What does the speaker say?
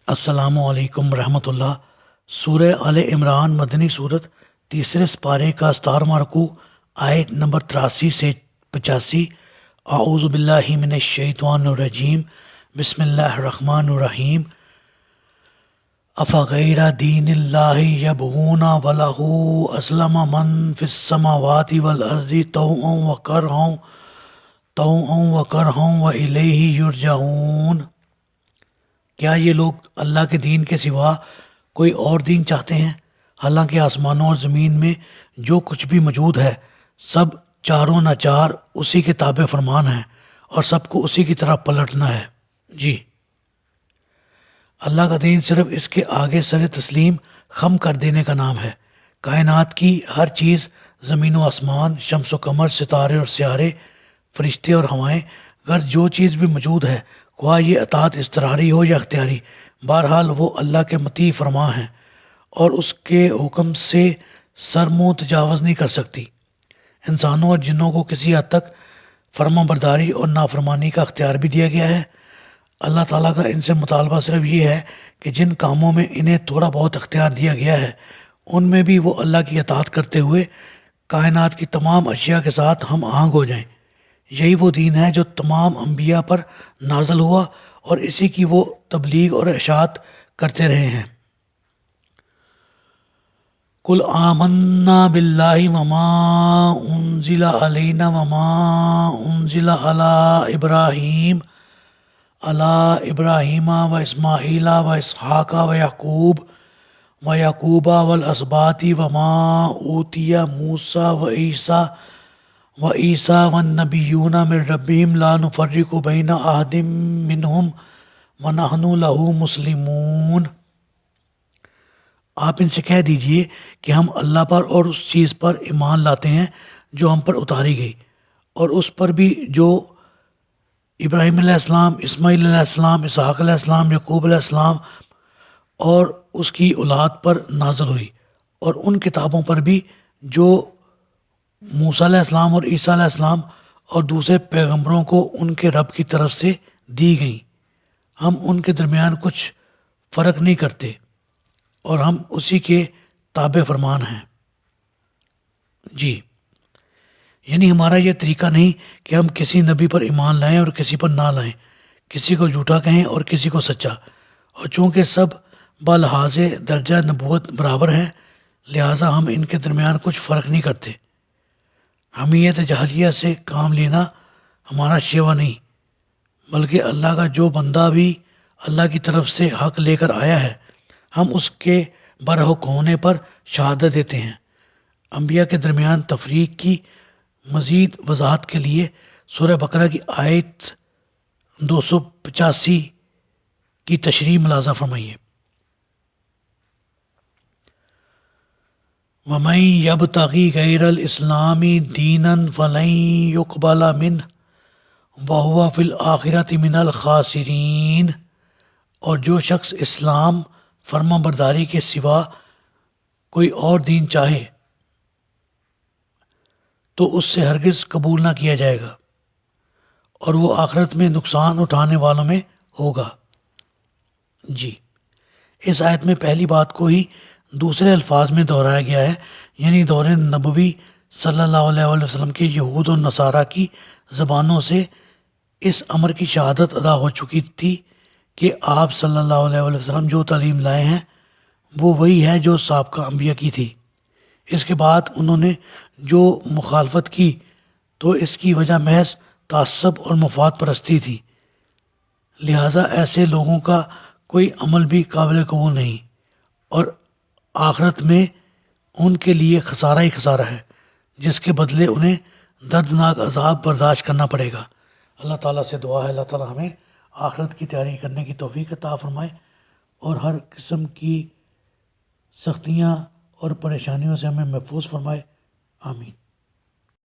السلام علیکم ورحمۃ اللہ۔ سورہ آل عمران مدنی صورت، تیسرے سپارے کا 17واں رکوع، آیت نمبر 83 سے 85۔ اعوذ باللہ من الشیطان الرجیم، بسم اللہ الرحمن الرحیم۔ افغیر دین اللہ یبغون ولہ اسلم من فی السماوات والارض طوعا وکرہا والیہ یرجعون۔ کیا یہ لوگ اللہ کے دین کے سوا کوئی اور دین چاہتے ہیں؟ حالانکہ آسمانوں اور زمین میں جو کچھ بھی موجود ہے سب چاروں ناچار اسی کے تابع فرمان ہیں اور سب کو اسی کی طرف پلٹنا ہے۔ جی، اللہ کا دین صرف اس کے آگے سر تسلیم خم کر دینے کا نام ہے۔ کائنات کی ہر چیز، زمین و آسمان، شمس و قمر، ستارے اور سیارے، فرشتے اور ہوائیں، غرض جو چیز بھی موجود ہے، خواہ یہ اطاعت اضطراری ہو یا اختیاری، بہرحال وہ اللہ کے مطیع فرما ہیں اور اس کے حکم سے سر منہ تجاوز نہیں کر سکتی۔ انسانوں اور جنوں کو کسی حد تک فرما برداری اور نافرمانی کا اختیار بھی دیا گیا ہے۔ اللہ تعالیٰ کا ان سے مطالبہ صرف یہ ہے کہ جن کاموں میں انہیں تھوڑا بہت اختیار دیا گیا ہے ان میں بھی وہ اللہ کی اطاعت کرتے ہوئے کائنات کی تمام اشیاء کے ساتھ ہم آہنگ ہو جائیں۔ یہی وہ دین ہے جو تمام انبیاء پر نازل ہوا اور اسی کی وہ تبلیغ اور اشاعت کرتے رہے ہیں۔ قل آمنا باللہ وما انزل علینا وما انزل علی ابراہیم و اسماعیل و اسحاق و یعقوب والاسباط وما اوتی موسیٰ و عیسیٰ والنبیون من ربہم لا نفرق بین احد منہم ونحن لہ مسلمون۔ آپ ان سے کہہ دیجئے کہ ہم اللہ پر اور اس چیز پر ایمان لاتے ہیں جو ہم پر اتاری گئی، اور اس پر بھی جو ابراہیم علیہ السلام، اسماعیل علیہ السلام، اسحاق علیہ السلام، یعقوب علیہ السلام اور اس کی اولاد پر نازل ہوئی، اور ان کتابوں پر بھی جو موسیٰ علیہ السلام اور عیسیٰ علیہ السلام اور دوسرے پیغمبروں کو ان کے رب کی طرف سے دی گئیں۔ ہم ان کے درمیان کچھ فرق نہیں کرتے اور ہم اسی کے تابع فرمان ہیں۔ جی، یعنی ہمارا یہ طریقہ نہیں کہ ہم کسی نبی پر ایمان لائیں اور کسی پر نہ لائیں، کسی کو جھوٹا کہیں اور کسی کو سچا، اور چونکہ سب بلحاظ درجہ نبوت برابر ہیں لہٰذا ہم ان کے درمیان کچھ فرق نہیں کرتے۔ حمیت جاہلیہ سے کام لینا ہمارا شیوہ نہیں، بلکہ اللہ کا جو بندہ بھی اللہ کی طرف سے حق لے کر آیا ہے ہم اس کے برحق ہونے پر شہادت دیتے ہیں۔ انبیاء کے درمیان تفریق کی مزید وضاحت کے لیے سورہ بقرہ کی آیت 285 کی تشریح ملاحظہ فرمائیے۔ وَمَن يَبْتَغِ غَيْرَ الْإِسْلَامِ دِينًا فَلَن يُقْبَلَ مِنْهُ وَهُوَ فِي الْآخِرَةِ مِنَ الْخَاسِرِينَ۔ اور جو شخص اسلام فرما برداری کے سوا کوئی اور دین چاہے تو اس سے ہرگز قبول نہ کیا جائے گا اور وہ آخرت میں نقصان اٹھانے والوں میں ہوگا۔ جی، اس آیت میں پہلی بات کو ہی دوسرے الفاظ میں دہرایا گیا ہے، یعنی دور نبوی صلی اللہ علیہ وسلم کے یہود و نصارہ کی زبانوں سے اس امر کی شہادت ادا ہو چکی تھی کہ آپ صلی اللہ علیہ وسلم جو تعلیم لائے ہیں وہ وہی ہے جو سابقہ انبیاء کی تھی۔ اس کے بعد انہوں نے جو مخالفت کی تو اس کی وجہ محض تعصب اور مفاد پرستی تھی، لہٰذا ایسے لوگوں کا کوئی عمل بھی قابل قبول نہیں، اور آخرت میں ان کے لیے خسارہ ہی خسارہ ہے جس کے بدلے انہیں دردناک عذاب برداشت کرنا پڑے گا۔ اللہ تعالیٰ سے دعا ہے اللہ تعالیٰ ہمیں آخرت کی تیاری کرنے کی توفیق عطا فرمائے اور ہر قسم کی سختیاں اور پریشانیوں سے ہمیں محفوظ فرمائے۔ آمین۔